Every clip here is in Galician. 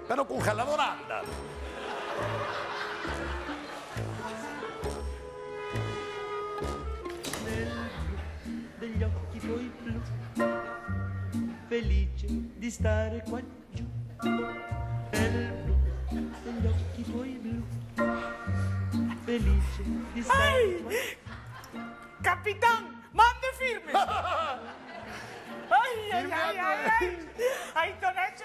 pero o congelador anda. Degli occhi tuoi blu, felice di stare qua giù, nel blu degli occhi tuoi blu, felice di stare qua giù. Capitán, mande firme. Ay, Tonacho,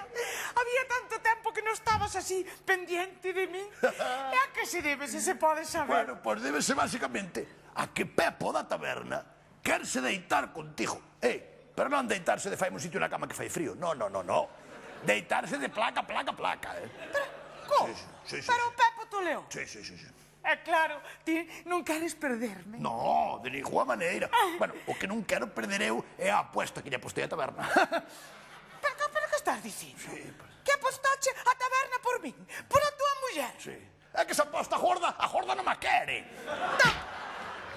había tanto tempo que non estabas así pendiente de min. E a que se debe, se pode saber? Bueno, pois débese basicamente a que Pepo da taberna querse deitar contigo. Pero non deitarse de fai un sitio na cama que fai frío. No. Deitarse de placa. Pero, como? Sí. Pero Pepo Toleón. Sí. É claro, ti non queres perderme. No, de ninguna maneira. Bueno, o que non quero perder eu é a apuesta que lle apostei a taberna. Pero que estás dicindo? Sí, Que apostache a taberna por min? Por a tua muller? Sí. É que se aposta a Jorda non me quere.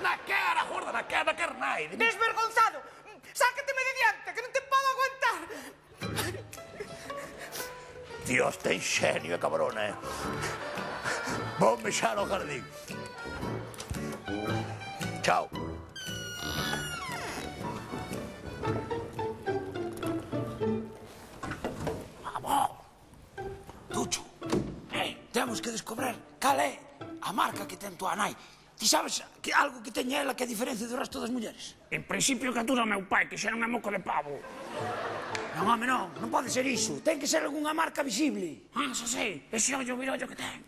Na quer, a Jorda, na quer naide. Desvergonzado! Sácateme de diante, que non te podo aguantar! Dios, ten xenio, cabrona, Vou mexar ao jardín. Chao. Vamos. Tucho, temos que descobrir cal é a marca que ten tua nai. Ti sabes que algo que teña ela que a diferencia do resto das mulleres? En principio que atura o meu pai, que xa non é moco de pavo. Non, home, non pode ser iso. Ten que ser algunha marca visible. Xa sei, ese ollo virollo que ten.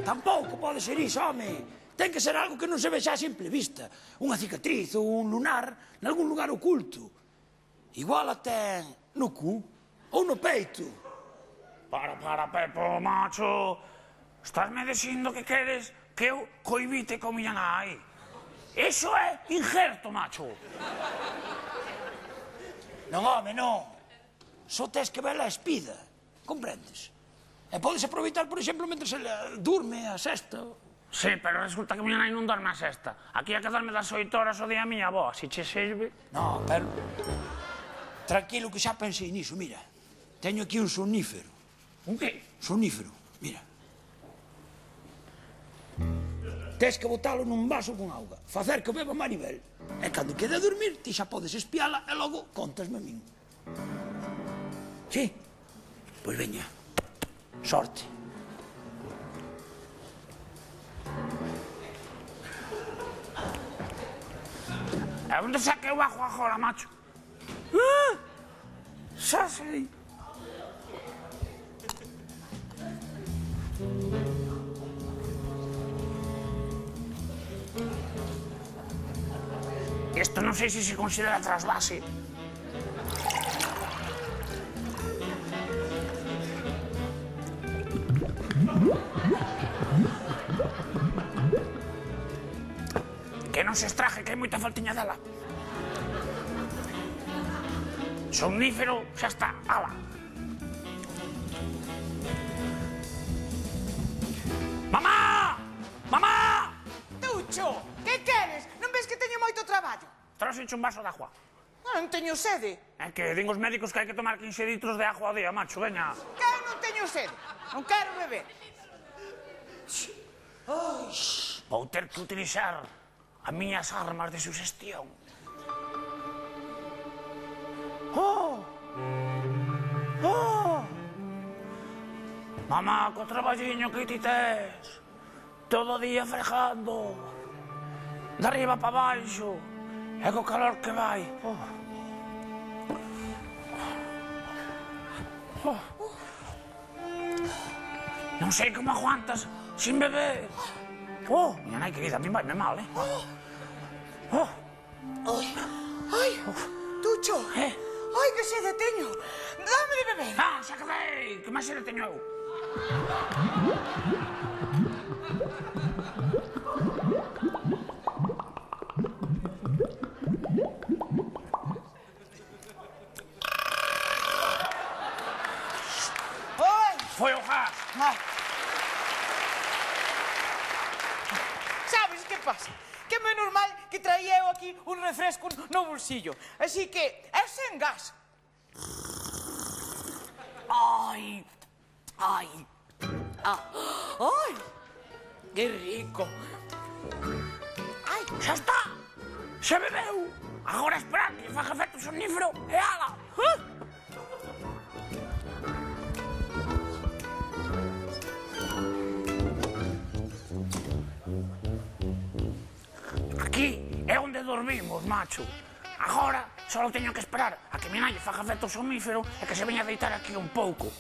Tampouco pode ser iso, home. Ten que ser algo que non se vexa a simple vista. Unha cicatriz ou un lunar nalgún lugar oculto. Igual a ten no cu ou no peito. Para, Pepo, macho. Estásme dicindo que queres que eu coibite con miña nai. Iso é injerto, macho. Non, home, non. Só tes que vela espida. Comprendes? E podes aproveitar, por exemplo, mentre ela durme a sesta. Sí, pero resulta que miña nai non dorme a sesta. Aquí a quedarme das 8 horas o día a miña avó, si che serve. Non, pero... Tranquilo que xa pensei niso, mira. Teño aquí un sonífero. Un que? Sonífero, mira. Tes que botalo nun vaso con auga, facer que beba Maribel. E cando quede a dormir, ti xa podes espiala e logo contasme a min. Sí? Pois veña. Sorte. E onde saque o ajo agora, macho? Xa sei. Isto non sei se se considera trasvase. Que non se estraje, que hai moita faltiña dela. Somnífero, xa está, ala. Mamá! Mamá! Tucho, que queres? Non ves que teño moito traballo? Trouxenche un vaso de agua. Non teño sede. É que din os médicos que hai que tomar 15 litros de agua ao día, macho, veña. Que eu non teño sede. Non quero beber. Vou ter que utilizar as miñas armas de sugestión. Mamá, co traballiño que ti tes, todo o día fregando, de arriba pa baixo, e co calor que vai. Non sei como aguantas sin beber. Miña nai querida, a mí vai-me mal, Ai, Tucho. Ai, que sede teño. Dame de beber. Xa que dei, que máis sede teño eu. Foi o gas. Sabes que pasa? Que é moi normal que traía eu aquí un refresco no bolsillo. Así que é sen gas. Ai, Ai. Ai. Que rico. Ai, xa está. Se bebeu. Agora esperar que faga efecto sonífero e ala. Aquí é onde dormimos, macho. Agora só teño que esperar a que mi nai faga efecto somnífero e que se veña a deitar aquí un pouco.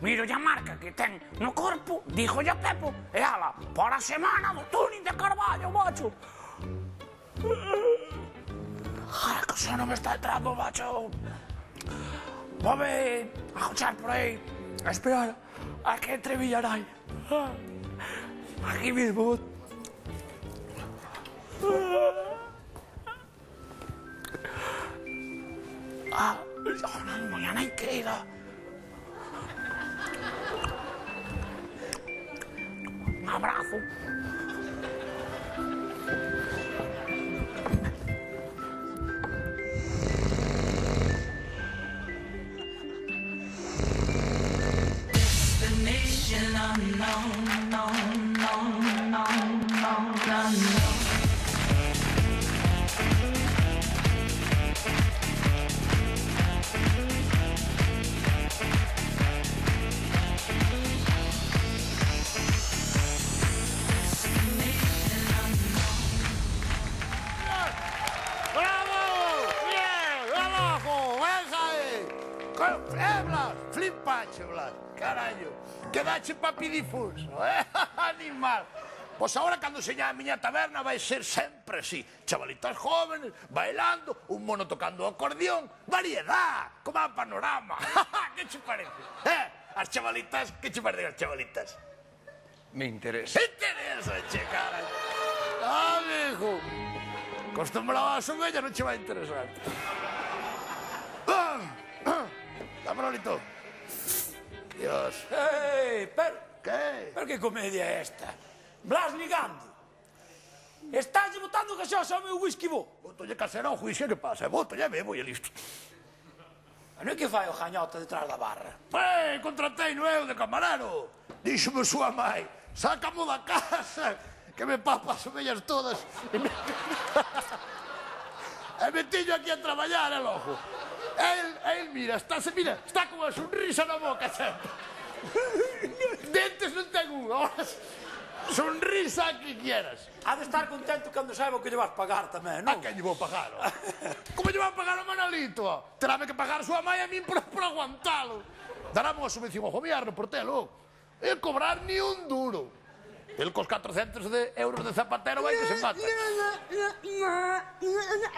Miro a marca que ten no corpo, digo a Pepo, e ala, para a semana do túning de Carballo, macho. Ai, que sono me está entrando, macho. Vome a jochar por aí, a esperar a que entre Villaray. Aquí mismo. Moña nai querida. Un abrazo. Destination unknown, known, known, known, known, unknown. Blas, flipache, Blas, carallo. Quedache papidifuso, animal. Pois agora, cando seña a miña taberna, vai ser sempre así. Chavalitas jóvenes, bailando, un mono tocando o acordeón. Variedad, como a Panorama. Que che parece? As chavalitas, que che parece as chavalitas? Me interesa. Interesa, che, carallo. Amigo, acostumbrado a ovellas non che vai interesar. Dame, Lolito. Dios. Pero que comedia é esta? Blas ligando. Estás botando gaseosa ao meu whisky bo. Botolle casera ao juicio, que pasa? Botolle, bebo e listo. Non é que fai o jañota detrás da barra? Contratei no eu de camarero. Díxome súa mai, sácamo da casa, que me papa as ovellas todas. E me tiño aquí a traballar, logo. El, mira, está con a sonrisa na boca, sempre. Dentes non ten un, sonrisa que quieras. Ha de estar contento cando saiba que lle vas pagar tamén, non? A quen lle vou pagar? Como lle vou pagar a Manolito? Terame que pagar a súa mãe a min por aguantalo. Darame unha subvención ao gobierno por telo. E cobrar ni un duro. El cos 400 euros de zapatero vai que se mata.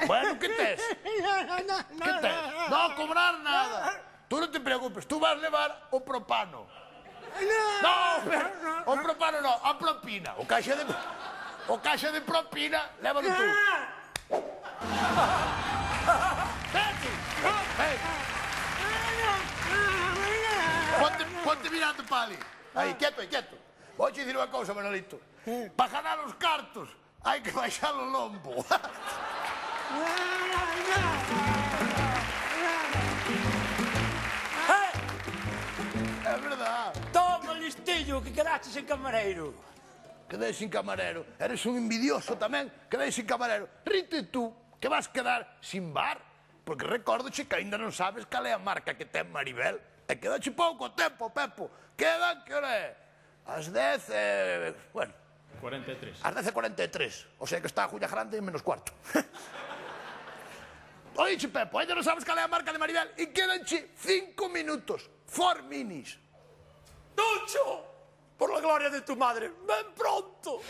Bueno, que tes? Que tes? Non cobrar nada. Tú non te preocupes, tú vas levar o propano. No, o propano non, a propina. O caixa de propina, lévalo tú. Vete. Ponte mirando, Pali. Aí, quieto. Vou te dicir unha cousa, Manolito. Para ganar os cartos, hai que baixar o lombo. É verdad. Toma, listillo, que quedaste sen camareiro. Quedei sin camarero. Eres un envidioso tamén. Quedei sin camarero. Rite tú, que vas quedar sin bar. Porque recórdoche que ainda non sabes cal é a marca que ten Maribel. E quedache pouco tempo, Pepo. Quedan, que hora é? As 10, bueno... 43. As 10:43. O sea que está a Julla Grande en menos cuarto. Oiche, Pepo, ainda non sabes cal é a marca de Maribel e quedanche 5 minutos. 4 minis. Tucho, por la gloria de tu madre, ven pronto.